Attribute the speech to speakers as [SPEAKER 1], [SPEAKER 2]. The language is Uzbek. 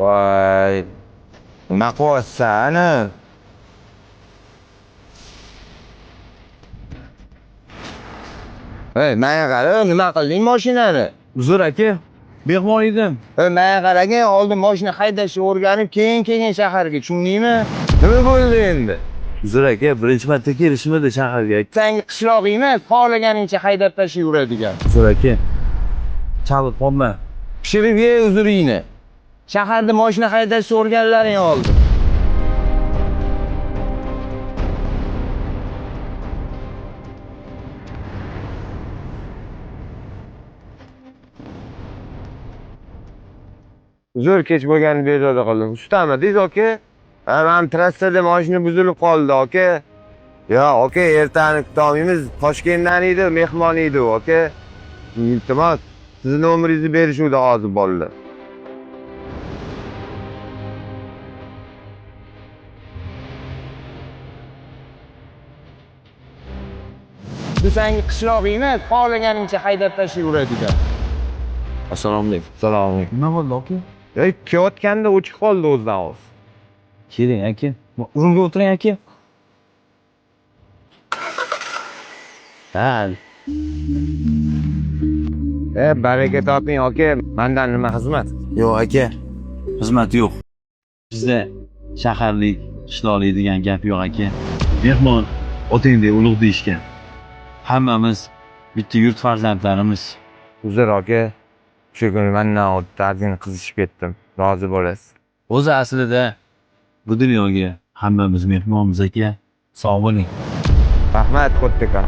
[SPEAKER 1] voy, nima qilyapsan ani? Manga qara, nima qilding mashinani?
[SPEAKER 2] Uzr aka, mehmon edim.
[SPEAKER 1] Manga qaragin, oldin mashina haydashni o'rganib, keyin shaharga, tushundingmi? Nima bo'ldi endi?
[SPEAKER 2] Uzr aka, birinchi marta kelishmadi shaharga.
[SPEAKER 1] Senga qishlog'ingni xohlaganingcha haydab tashlayveradigan.
[SPEAKER 2] Uzr aka, chalib qolma.
[SPEAKER 1] Pishirib ye uzuringni. Shaharda mashina haydashni o'rganlaring oldin. Uzr, kech bo'lgani bezovta qildim. Ustamadingiz aka? Men trassada mashina buzilib qoldi aka. Yo aka, ertani kutamiz. Toshkentdan edi, mehmon edi aka. Iltimos, sizni nomeringizni berishuvdi hozir bolalar. Senga qishlog'ingni xohlaganingcha haydab tashlayveradigan.
[SPEAKER 2] Assalomu alaykum.
[SPEAKER 1] Assalomu alaykum.
[SPEAKER 2] Nima bo'ldi aka?
[SPEAKER 1] Kiyotganda o'chib qoldi o'zidan o'zi.
[SPEAKER 2] Keling aka. O'ringa o'tiring aka. Ha.
[SPEAKER 1] Baraka toping aka. Mendan nima xizmat?
[SPEAKER 2] Yo'q aka. Xizmat yo'q. Bizda shaharlik, qishloqlik degan gap yo'q aka. Mehmon otangdek ulug' deyishgan. Hammamiz bitta yurt farzandlarimiz.
[SPEAKER 1] Uzr aka. Shu kuni mendan dardini qizishib ketdim. Rozi bo'lasiz.
[SPEAKER 2] O'zi aslida bu dunyoga hammamiz mehmonmiz aka. Sog' bo'ling.
[SPEAKER 1] Rahmat, Qo'ttekan.